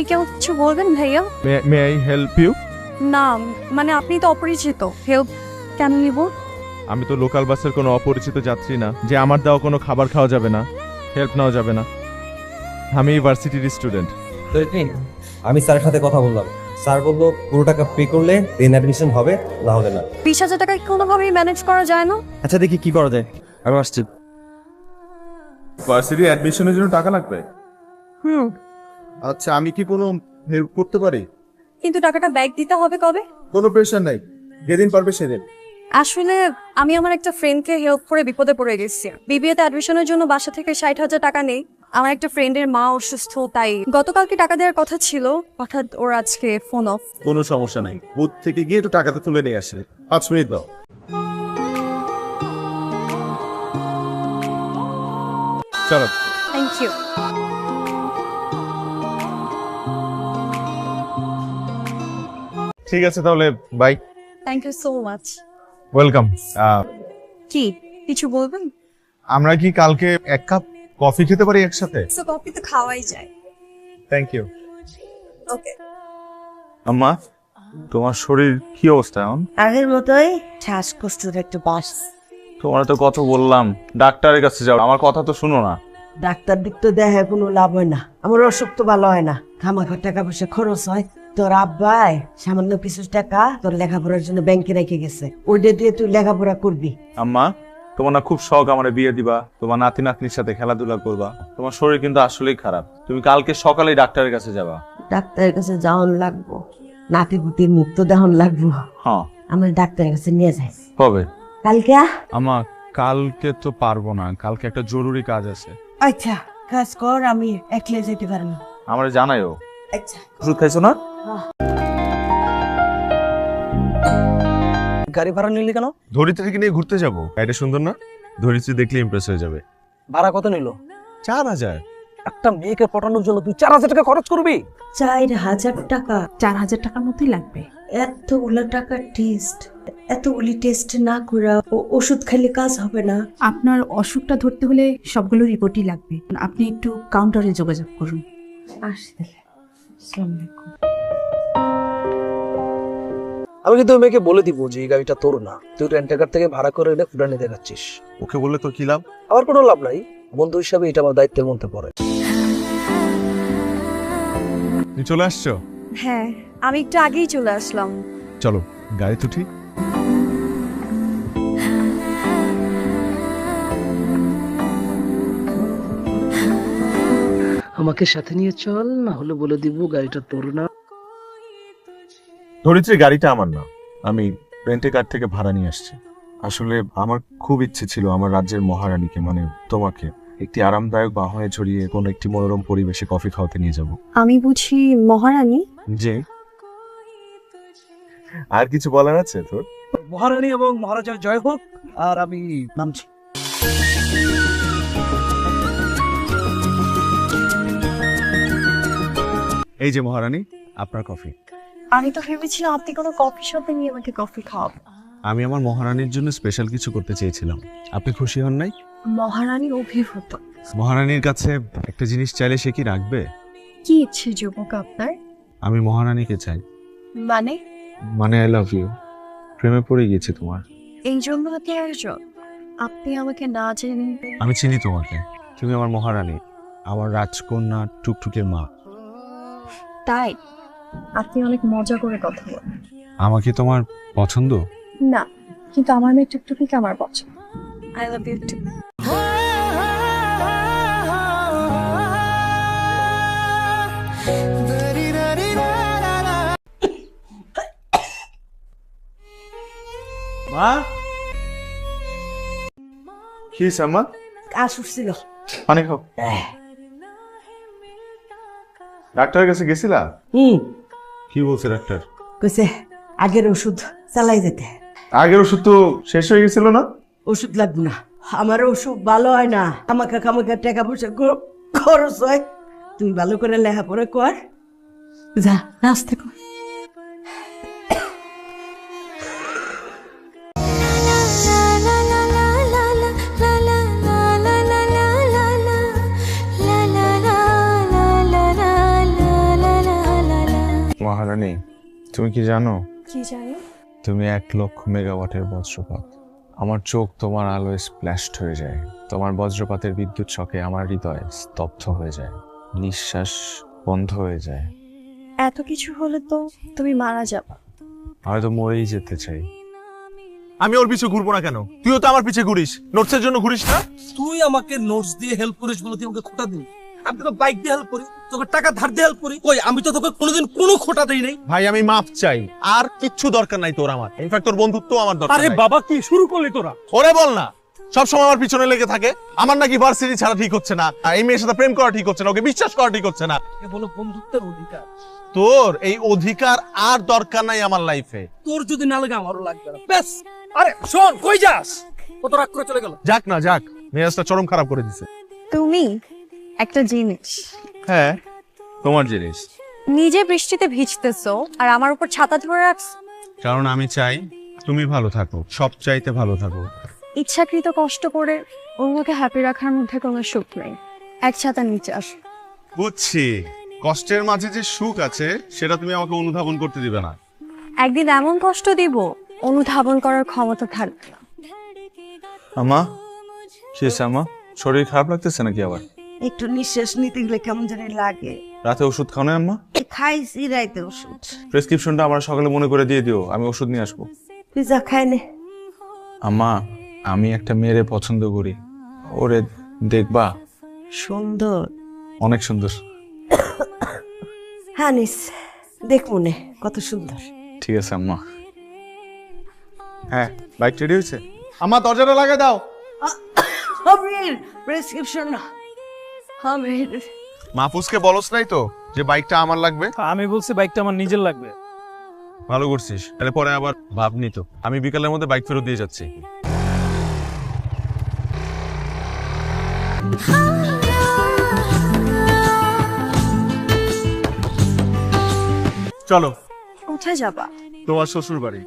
কি আমাকে কিছু বলবেন ভাইয়া? May I help you? না মানে আপনি তো অপরিচিত, হেল্প কেন নিব? আমি তো লোকাল বাসের কোনো অপরিচিত যাত্রী না যে আমার দেওয়া কোনো খাবার খাওয়া যাবে না, হেল্প নেওয়া যাবে না। আমি ইউনিভার্সিটির স্টুডেন্ট। আমি স্যারের সাথে কথা বললাম, স্যার বললো পুরো টাকা পে করলে দেন অ্যাডমিশন হবে, না হলে না। 20,000 টাকা কোনোভাবেই ম্যানেজ করা যায় না? আচ্ছা দেখি কি করা যায়, আমি আসছি। ভার্সিটি অ্যাডমিশনের জন্য টাকা লাগবে? আচ্ছা, আমি কি কোনো হেল্প করতে পারি? কিন্তু টাকাটা ব্যাক দিতে হবে কবে? কোনো প্রেশার নাই, যেদিন পারবে সেদিন। আসলে আমি আমার একটা ফ্রেন্ডকে হেল্প করে বিপদে পড়ে গেছি। বিবিএতে অ্যাডমিশনের জন্য বাসা থেকে 60,000 টাকা নেই। আমার একটা ফ্রেন্ডের মা অসুস্থ, তাই গতকালকে টাকা দেওয়ার কথা ছিল, হঠাৎ ওর আজকে ফোন অফ। কোনো সমস্যা নাই, বুথ থেকে গিয়ে একটু টাকাটা তুলে নিয়ে আসে। 5 মিনিট দাও। চলো। Thank you. ঠিক আছে তাহলে, bye. Thank you so much. Welcome. কি কিছু বলবেন? আমরা কি কালকে এক কাপ কফি খেতে পারি একসাথে? সো কফি তো খাওয়াই যায়। Thank you. ওকে। আম্মা, তোমার শরীর কি অবস্থা এখন? আগের মতোই শ্বাসকষ্টের একটু বাস। তোমার তো কত বললাম ডাক্তারের কাছে যাও, আমার কথা তো শুনো না। ডাক্তার দিক তো দেখে কোনো লাভ হয় না, আমার অসুখ তো ভালো হয় না, খামাখা টাকা পয়সা খরচ হয়। তোর আব্বাই সামান্য কিছু টাকা তোর লেখাপড়ার জন্য ব্যাংকে রেখে গেছে, ওইটা দিয়ে তুই লেখাপড়া করবি। আম্মা, তোমার না খুব শখ আমার বিয়ে দিবা, তোমার নাতি নাতনির সাথে খেলাধুলা করবা। তোমার শরীর কিন্তু আসলেই খারাপ, তুমি কালকে সকালেই ডাক্তারের কাছে যাবা। ডাক্তারের কাছে যাওয়ান লাগবো, নাতি পুতির মুখ তো দেহন লাগবো। হ্যাঁ আমার ডাক্তারের কাছে নিয়ে যাই হবে। কালকে। আমা, কালকে তো পারবো না, কালকে একটা জরুরি কাজ আছে। আচ্ছা কাজ কর, আমি একলে যেতে পারি না। আমার জানাইও। আচ্ছা। ওষুধ খাইছো না? গাড়ি ভাড়া নিলি কেন? ধরিত্রীকে নিয়ে ঘুরতে যাবো। এটা সুন্দর না? ধরিত্রী দেখলে ইমপ্রেস হয়ে যাবে। ভাড়া কত নিল? 4,000। একটা মেয়েকে পটানোর জন্য তুই 4,000 টাকা খরচ করবি? 4,000 টাকা? 4,000 টাকার মতোই লাগবে। এতগুলো টাকা টেস্ট, এতগুলি টেস্ট না করে ওষুধ খেলে কাজ হবে না। আপনার অসুখটা ধরতে হলে সবগুলো রিপোর্টই লাগবে। আপনি একটু কাউন্টারে যোগাযোগ করুন। আসলে আসসালামু আলাইকুম। আমি কিন্তু ওই মেয়েকে বলে দিব যে এই গাড়িটা তোর না, তুই রেন্টাকার থেকে ভাড়া করে এনে ফুটানি দেখাচ্ছিস। ওকে বললে তোর কি লাভ? আমার কোনো লাভ নাই, বন্ধু হিসাবে এটা আমার দায়িত্বের মধ্যে পড়ে। তুমি চলে আসছো? হ্যাঁ, আমি একটু আগেই চলে আসলাম। চলো গাড়ি উঠি। আমাকে সাথে নিয়ে চল, না হলে বলে দিব গাড়িটা তোর না। ধরিত্রী গাড়িটা আমার না, আমি রেন্টে কার থেকে ভাড়া নিয়ে আসছি। আসলে আমার খুব ইচ্ছে ছিল আমার রাজ্যের মহারানীকে, মানে তোমাকে, একটি আরামদায়ক বাহনে ঝরিয়ে কোন একটি মনোরম পরিবেশে কফি খাওয়াতে নিয়ে যাব। আমি বুঝি মহারানী? যে আর কিছু বলার আছে তোর? মহারানী এবং মহারাজার জয় হোক। আর আমি নামছি। এই যে মহারানী, আপনার কফি। আমি তো ভেবেছিলাম আপনি কোনো কফি শপে নিয়ে আমাকে কফি খাওয়াবেন। আমি আমার মহারানীর জন্য স্পেশাল কিছু করতে চেয়েছিলাম, আপনি খুশি হন নাই? মহারানী অভিভূত। মহারানীর কাছে একটা জিনিস চাইলে সে কি রাখবে? কি ইচ্ছে যুবক আপনার? আমি মহারানীকে চাই। মানে? মানে আই লাভ ইউ, প্রেমে পড়ে গিয়েছি তোমার। এই জন্য আপনি আয়োজন? আপনি আমাকে না জেনে? আমি চিনি তোমাকে, তুমি আমার মহারানী, আমার রাজকন্যা টুকটুকের মা। তাই আপনি অনেক মজা করে কথা বলেন। আমাকে তোমার পছন্দ? না, কিন্তু আমার মেয়ে টুকটুকিকে আমার পছন্দ। I love you too. মা, কি সাম্মা? কাজ উঠছিল। পানি খাও। ডাক্তারের কাছে গেছিলা? কি বলছে ডাক্তার? কইছে আগের ওষুধ চালাই যেতে। আগের ওষুধ তো শেষ হয়ে গেছিল না? ওষুধ লাগবে না, আমার ওষুধ ভালো হয় না, খামাখা খামাখা টাকা পয়সা খরচ হয়। তুই ভালো করে লেখাপড়া কর, যা নাস্তা কর। মহারানী, তুমি কি জানো কি জানি? তুমি 1,00,000 মেগাওয়াটের বজ্রপাত। আমার চোখ তোমার আলোয় স্প্ল্যাশড হয়ে যায়। তোমার বজ্রপাতের বিদ্যুৎ শকে আমার হৃদয় স্তব্ধ হয়ে যায়, নিঃশ্বাস বন্ধ হয়ে যায়। এত কিছু হলে তো তুমি মারা যাবা। হয়তো মরেই যেতে চাই। আমি ওর পিছু ঘুরবো না কেন? তুইও তো আমার পিছে ঘুরিস, নোটসের জন্য ঘুরিস না? তুই আমাকে নোটস দিয়ে হেল্প করিস বলে তুই আমাকে খোটা দিবি? আমি তোকে বাইক দিয়ে হেল্প করি, তোকে টাকা ধার দিয়ে হেল্প করি। কই, আমি তো তোকে কোনোদিন কোনো খোটা দেই নাই। ভাই আমি মাপ চাই, আর কিচ্ছু দরকার নাই তোর আমার। ইনফ্যাক্ট তোর বন্ধুত্ব আমার দরকার আরে নাই। বাবা, কি শুরু করলি তোরা? ওরে বল না, সব সময় আমার পিছনে লেগে থাকে। আমার নাকি ভার্সিটি ছাড়া ঠিক হচ্ছে না, আর এই মেয়ের সাথে প্রেম করা ঠিক হচ্ছে না, ওকে বিশ্বাস করা ঠিক হচ্ছে না। এ বলো বন্ধুত্বের অধিকার। তোর এই অধিকার আর দরকার নাই আমার লাইফে। তোর যদি না লাগে আমারও লাগবে না, ব্যাস। আরে শোন, কই যাস? কত রাগ করে চলে গেল। যাক না যাক, মেজাজটা চরম খারাপ করে দিছে। তুমি একটা জিনিস। হ্যাঁ, তোমার জিনিস। নিজে বৃষ্টিতে ভিজতেছো আর আমার উপর ছাতা ধরে রাখছো। কারণ আমি চাই তুমি ভালো থাকো, সব চাইতে ভালো থাকো। ইচ্ছাকৃত কষ্ট করে অন্যকে হ্যাপি রাখার মধ্যে কোনো সুখ নেই। এক ছাতার নিচে আসো। বুঝছি, কষ্টের মাঝে যে সুখ আছে সেটা তুমি আমাকে অনুধাবন করতে দিবে না। একদিন এমন কষ্ট দিব অনুধাবন করার ক্ষমতা থাকবে না। আমা, কি হয়েছে আমা? শরীর খারাপ লাগতেছে নাকি আবার? একটু নিঃশ্বাস নিতে গেলে কেমন জানি লাগে। রাতে ওষুধ খাও না আম্মা? খাইছি রাইতে ওষুধ। প্রেসক্রিপশনটা আমার সকালে মনে করে দিয়ে দিও, আমি ওষুধ নিয়ে আসবো। তুই যা খাই নে। আম্মা, আমি একটা মেয়েরে পছন্দ করি, ওরে দেখবা? সুন্দর। অনেক সুন্দর। হানিস, দেখ মনে কত সুন্দর। ঠিক আছে আম্মা। হ্যাঁ, বাইক রেডি হয়েছে? আমার দরজাটা লাগাই দাও। আমির প্রেসক্রিপশন না। আমির মাহফুজকে বলস নাই তো যে বাইকটা আমার লাগবে? আমি বলছি বাইকটা আমার নিজের লাগবে। ভালো করছিস, তাহলে পরে আবার ভাবনি তো। আমি বিকালের মধ্যে বাইক ফেরত দিয়ে যাচ্ছি। চলো। কোথায় যাবা? তোমার শ্বশুর বাড়ি।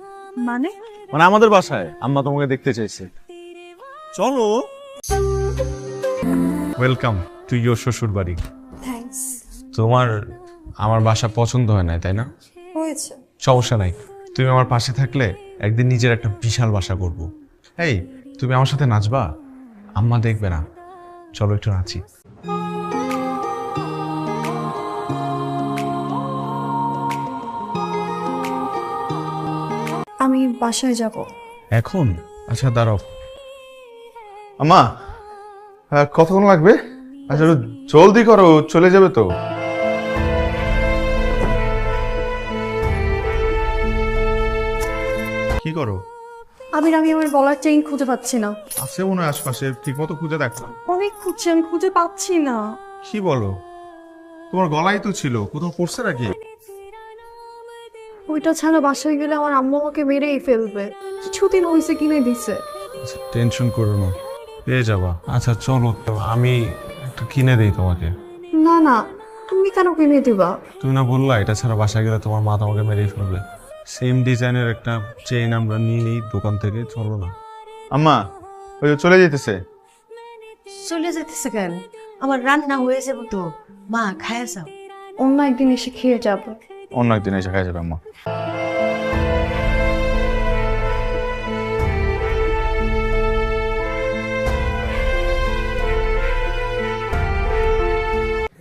মানে? মানে আমাদের বাসায়। আম্মা তোমাকে দেখতে চাইছে। চলো। ওয়েলকাম টু ইয়োর শ্বশুর বাড়ি। থ্যাঙ্কস। তোমার আমার বাসা পছন্দ হয় না, তাই না? হয়েছে। সমস্যা নাই, তুমি আমার পাশে থাকলে একদিন নিজের একটা বিশাল বাসা করব। এই, তুমি আমার সাথে নাচবা? আম্মা দেখবে না, চলো একটু নাচি। আমি বাসায় যাব। এখন? আচ্ছা দাঁড়াও। আম্মা, কতক্ষণ লাগবে? আচ্ছা একটু জলদি করো, চলে যাবে তো। কি করো? আমি আমার বলার চেইন খুঁজে পাচ্ছি না। আছে মনে হয় আশপাশে, ঠিক মতো খুঁজে দেখো। অনেক খুঁজছি, আমি খুঁজে পাচ্ছি না। কি বলো? তোমার গলায় তো ছিল, কোথাও পড়ছে নাকি? ওইটা ছাড়া বাসায় গেলে আমার আম্মু আমাকে মেরেই ফেলবে। কিছুদিন হয়েছে কিনে দিছে। টেনশন করো না, পেয়ে যাবা। আচ্ছা চলো, আমি একটা কিনে দেই তোমাকে। না না, তুমি কেন কিনে দিবা? তুমি না বললা এটা ছাড়া বাসায় গেলে তোমার মা তোমাকে মেরেই ফেলবে? সেম ডিজাইনের একটা চেইন আমরা নিয়ে নিই দোকান থেকে, চলো না? আম্মা, ওই যে চলে যেতেছে। চলে যেতেছে কেন? আমার রান্না হয়ে যাবো তো, মা খায় যাও। অন্য একদিন এসে খেয়ে যাব। অন্য একদিন এসে খাই যাবে আম্মা।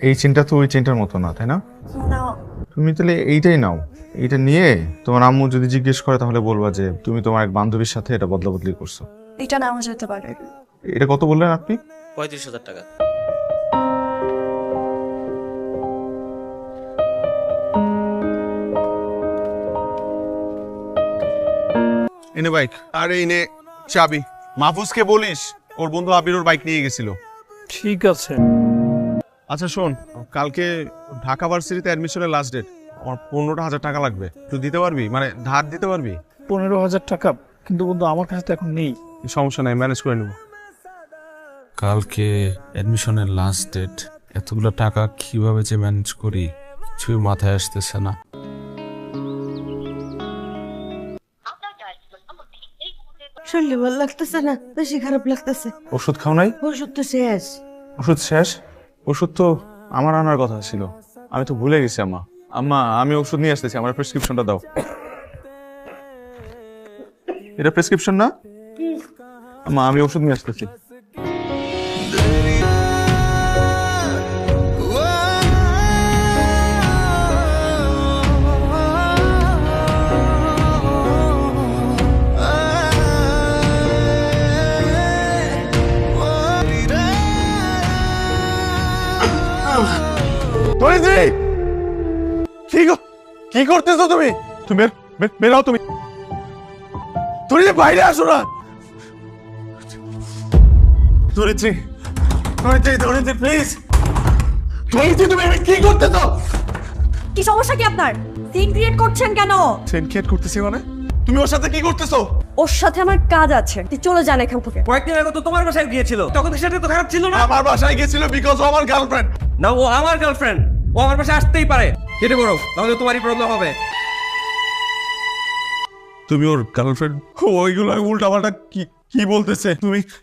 এই চেনটা তো ওই চেনটার মতো না, তাই না? না, তুমি তাহলে এইটাই নাও। এইটা নিয়ে তোমার আম্মু যদি জিজ্ঞেস করে তাহলে বলবা যে তুমি তোমার এক বান্ধবীর সাথে এটা বদলা বদলি করছো। এটা নেওয়া যেতে পারে। এটা কত বললেন আপনি? 35,000 টাকা। এনে বাইক, আর এনে চাবি। মাহফুজকে বলিস ওর বন্ধু আবির ওর বাইক নিয়ে গেছিল। ঠিক আছে। আচ্ছা শোন, কালকে ঢাকা ভার্সিটিতে অ্যাডমিশনের লাস্ট ডেট। আমার 15,000 টাকা লাগবে, তুই দিতে পারবি? মানে ধার দিতে পারবি? 15,000 টাকা? কিন্তু বন্ধু আমার কাছে তো এখন নেই। সমস্যা নাই, ম্যানেজ করে নেব। কালকে অ্যাডমিশনের লাস্ট ডেট, এতগুলো টাকা কিভাবে যে ম্যানেজ করি কিছুই মাথায় আসতেছে না। শরীরে ভালো লাগতেছে না, বেশি খারাপ লাগতেছে। ওষুধ খাও নাই? ওষুধ তো শেষ। ওষুধ শেষ? ওষুধ তো আমার আনার কথা ছিল, আমি তো ভুলে গেছি আম্মা। আম্মা আমি ওষুধ নিয়ে আসতেছি, আমার প্রেসক্রিপশনটা দাও। এটা প্রেসক্রিপশন না? আম্মা আমি ওষুধ নিয়ে আসতেছি। কি করতেছো তুমি? তুমি বেরাও, তুমি বাইরে আসো না। ধরেছি প্লিজ, তুমি কি করতেছো? কি সমস্যা কি আপনার? সিন ক্রিয়েট করছেন কেন? সিন ক্রিয়েট করতেছি মানে? তুমি ওর সাথে কি করতেছো? ওর সাথে আমার কাজ আছে, তুই চলে যান এখান থেকে। কয়েকদিন আগে তো তোমার বাসায় গিয়েছিল, তখন সেটা তো খারাপ ছিল না? আমার বাসায় গেছিল বিকজ ও আমার গার্লফ্রেন্ড। না, ও আমার গার্লফ্রেন্ড, ও আমার বাসায় আসতেই পারে। কেটে পড়ো, তাহলে তোমারই প্রবলেম হবে। তুমি ওর গার্লফ্রেন্ড? ওইগুলো উল্টাপাল্টা কি বলতেছে?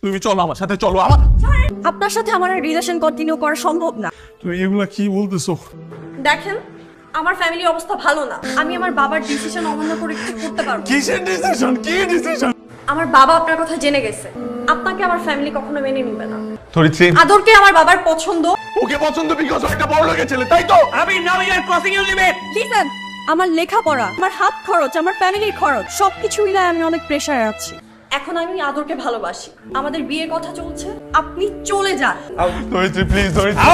তুমি চলো আমার সাথে, চলো আমার। আপনার সাথে আমার রিলেশন কন্টিনিউ করা সম্ভব না। তুমি এগুলা কি বলতেছো? দেখেন, আমার ফ্যামিলির অবস্থা ভালো না। আমি আমার বাবার ডিসিশন অমান্য করে কিছু করতে পারবো না। কিসের ডিসিশন? কি ডিসিশন? আমার বাবা আপনার কথা জেনে গেছে, আপনাকে আমার ফ্যামিলি কখনো মেনে নিবে না। ধরেছি আদরকে আমার বাবার পছন্দ। ওকে পছন্দ বিকজ ও একটা বড় লোকের ছেলে, তাই তো? আমি now you are crossing your limit. Listen, আমার লেখাপড়া, আমার হাত খরচ, আমার ফ্যামিলির খরচ সবকিছু মিলায় আমি অনেক প্রেসারে আছি। এখন আমি আদরকে ভালোবাসি, আমাদের বিয়ের কথা চলছে, আপনি চলে যান। ধরেছি প্লিজ, ধরেছি।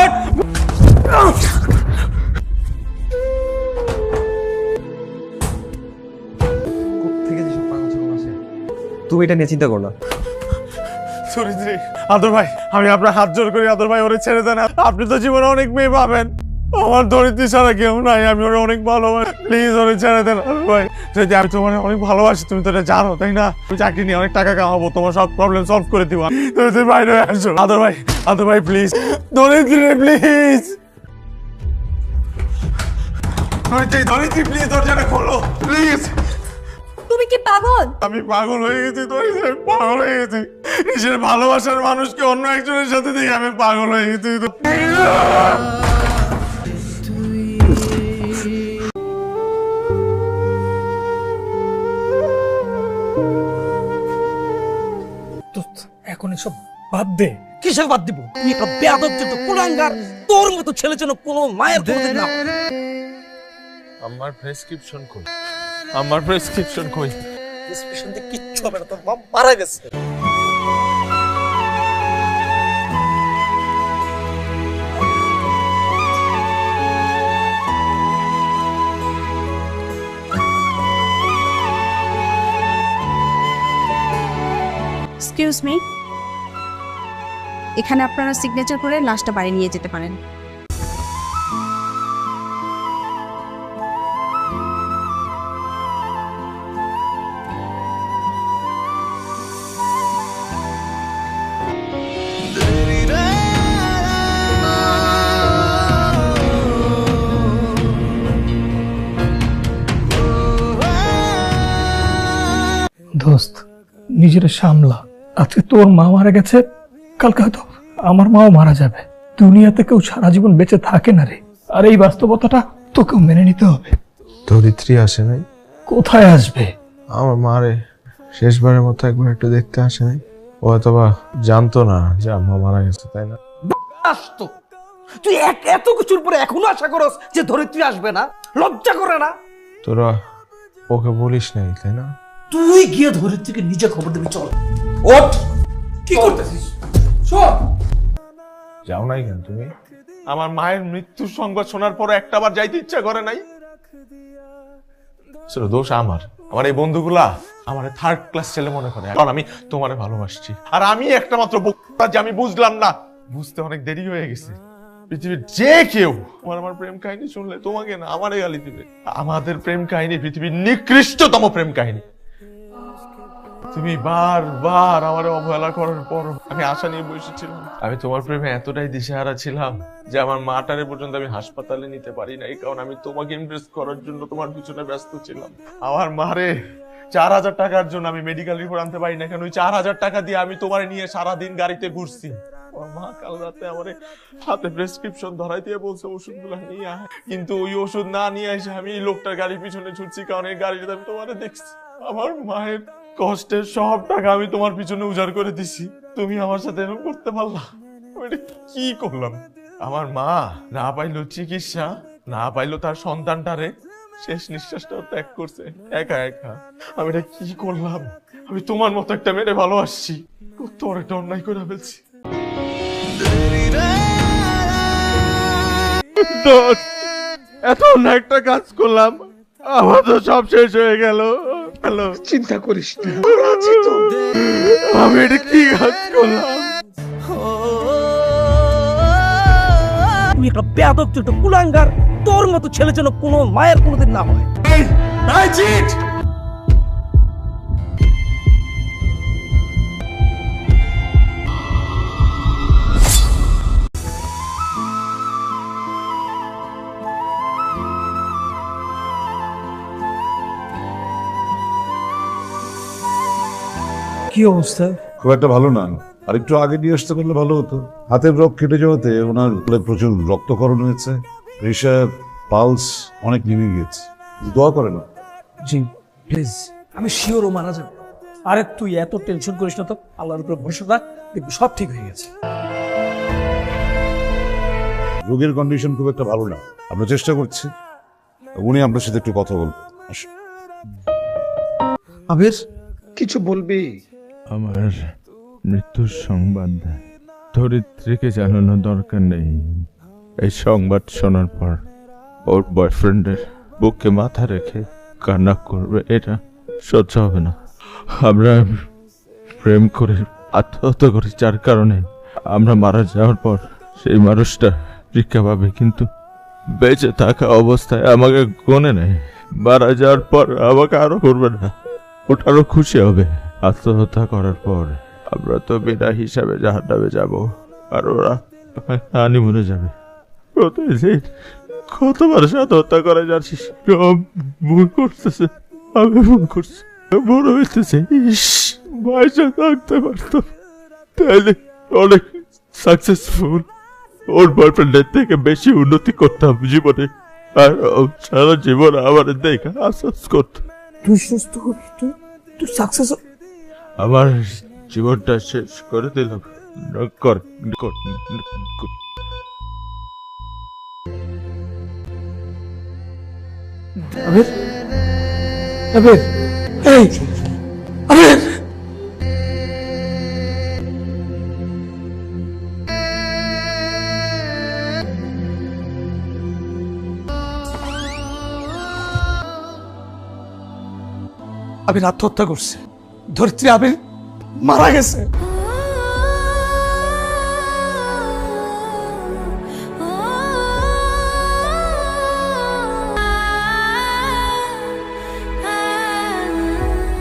তুমি এটা নিয়ে চিন্তা করো না। ধরেছি। আদর ভাই, আমি আপনার হাত জোর করি, আদর ভাই ওরে ছেড়ে দেন। আপনি তো জীবনে অনেক মেয়ে পাবেন, আমার ধরিত্রী ছাড়া কেউ নাই, আমি ওরা অনেক ভালোবাসি, প্লিজ ওরে ছেড়ে দেন। আদর ভাই, যদি আমি তোমার অনেক ভালোবাসি, তুমি তো এটা জানো তাই না? তুমি চাকরি নিয়ে অনেক টাকা কামাবো, তোমার সব প্রবলেম সলভ করে দিব। ধরিত্রী বাইরে আসো। আদর ভাই প্লিজ, ধরিত্রী প্লিজ, ধরিত্রী প্লিজ, দরজাটা খোলো প্লিজ। তুমি কি পাগল? আমি পাগল হয়ে গেছি, পাগল হয়ে গেছি। নিজের ভালোবাসার মানুষকে অন্য একজনের সাথে দেখে আমি পাগল হয়ে গেছি। এখন এসব বাদ দে। কিসের বাদ দিব? তুই একটা বেয়াদব ছিল, কুলাঙ্গার। তোর মতো ছেলে যেন কোনো মায়ের কোনোদিন না। আমার প্রেসক্রিপশন কই? আমার প্রেসক্রিপশন কই? প্রেসক্রিপশন দিয়ে কিচ্ছু হবে না, তোর বাপ মারা গেছে। এক্সকিউজ মি, এখানে আপনারা সিগনেচার করে লাশটা বাড়ি নিয়ে যেতে পারেন। দোস্ত, নিজের সামলা। আজকে তোর মা মারা গেছে, কালকে হয়তো আমার মাও মারা যাবে। দুনিয়াতে কেউ সারা জীবন বেঁচে থাকে না রে, আর এই বাস্তবতাটা তোকেও মেনে নিতে হবে। ধরিত্রী আসে নাই? কোথায় আসবে? আমার মারে শেষবারের মতো একবার একটু দেখতে আসে নাই? ও হয়তোবা জানতো না যে আম্মা মারা গেছে, তাই না? আসতো। তুই এত কিছুর পরে এখনো আশা করস যে ধরিত্রী আসবে না? লজ্জা করে না? তোরা ওকে বলিস নাই, তাই না? তুই গিয়ে ধরিত্রীকে নিজে খবর দিবি। চল, ওঠ। কি করতেছিস? চল। যাও নাই কেন তুমি? আমার মায়ের মৃত্যুর সংবাদ শোনার পর একটাবার যাইতে ইচ্ছা করে নাই। আসলে দোষ আমার এই বন্ধুগুলা আমার থার্ড ক্লাস ছেলে মনে করে, কারণ আমি তোমারে ভালোবাসছি। আর আমি একটা মাত্র বোকা যে আমি বুঝলাম না। বুঝতে অনেক দেরি হয়ে গেছে। পৃথিবীর যে কেউ আমার প্রেম কাহিনী শুনলে তোমাকে না আমারে গালি দিবে। আমাদের প্রেম কাহিনী পৃথিবীর নিকৃষ্টতম প্রেম কাহিনী। তুমি বারবার আমার অবহেলা করার পর আমি আশা নিয়ে বসেছিলাম। আমি তোমার প্রেমে এতটাই দিশেহারা ছিলাম যে আমার মাটারে পর্যন্ত আমি হাসপাতালে নিতে পারি নাই, কারণ আমি তোমাকে ইমপ্রেস করার জন্য তোমার পিছনে ব্যস্ত ছিলাম। আমার মারে 4,000 টাকার জন্য আমি মেডিকেল রিপোর্ট আনতে পারি না কেন? ওই 4,000 টাকা দিয়ে আমি তোমার নিয়ে সারাদিন গাড়িতে ঘুরছি। আমার মা কাল রাতে আমার হাতে প্রেসক্রিপশন ধরাই দিয়ে বলছে ওষুধগুলো নিয়ে আয়, কিন্তু ওই ওষুধ না নিয়ে এসে আমি এই লোকটার গাড়ির পিছনে ছুটছি, কারণ এই গাড়িটা আমি তোমার দেখছি। আমার মায়ের কষ্টের সব টাকা আমি তোমার পিছনে উজাড় করে দিছি, তুমি আমার সাথে এরকম করতে পারলা? আমি এটা কি করলাম? আমার মা না পাইলো চিকিৎসা, না পাইলো তার সন্তানটারে শেষ নিঃশ্বাসটাও ত্যাগ করছে একা একা। আমি এটা কি করলাম? আমি তোমার মতো একটা মেয়েরে ভালোবাসছি, তোর একটা অন্যায় করে ফেলছি। এত অন্যায় একটা কাজ করলাম, আমার তো সব শেষ হয়ে গেল। হ্যালো, চিন্তা করিস না, আমি এটা কি কাজ করলাম? তুই একটা বেয়াদব, তুই একটা কুলাঙ্গার। তোর মতো ছেলে যেন কোনো মায়ের কোনোদিন না হয়। কি অবস্থা? খুব একটা ভালো না, আর একটু আগে নিয়ে আসতে পারলে ভালো হতো। হাতের রক কেটে যাওয়াতে ওনার প্রচুর রক্তক্ষরণ হয়েছে, প্রেশার পালস অনেক নেমে গিয়েছে। দোয়া করে না। জি প্লিজ, আমি শিওর ও মারা যাবে। আরে তুই এত টেনশন করিস না তো, আল্লাহর উপরে ভরসা রাখ, দেখবি সব ঠিক হয়ে গেছে। রোগীর কন্ডিশন খুব একটা ভালো না, আমরা চেষ্টা করছি। উনি আপনার সাথে একটু কথা বলবেন। আবির, কিছু বলবি? আমার মৃত্যুর সংবাদ ধরিত্রীকে জানানোর দরকার নেই। এই সংবাদ শোনার পর ওর বয়ফ্রেন্ডের বুকে মাথা রেখে কান্না করবে, এটা সহ্য হবে না। আমরা প্রেম করে আত্মহত্যা করি, যার কারণে আমরা মারা যাওয়ার পর সেই মানুষটা ভিক্ষা পাবে, কিন্তু বেঁচে থাকা অবস্থায় আমাকে গনে নেয়। মারা যাওয়ার পর আমাকে আরো করবে না, ওটারও খুশি হবে। আত্মহত্যা করার পর আমরা তো বিনা হিসাবে জাহান্নামে যাব, আর ওরা হানিমুনে যাবে। প্রতিদিন কতবার সাথে হত্যা করে যাচ্ছিস, সব ভুল করতেছে, আমি ভুল করছি, বড় হইতেছে। ইস, ভাইসা থাকতে পারতাম, তাহলে অনেক সাকসেসফুল, ওর বয়ফ্রেন্ডের থেকে বেশি উন্নতি করতাম জীবনে, আর সারা জীবন আমার দেখে আফসোস করতাম। তুই সুস্থ হবি, তুই সাকসেস। আমার জীবনটা শেষ করে দিলাম। কর কর। আবির, আবির, এই আবির, আবির আত্মহত্যা করছে। ধরিত্রী, আবির মারা গেছে।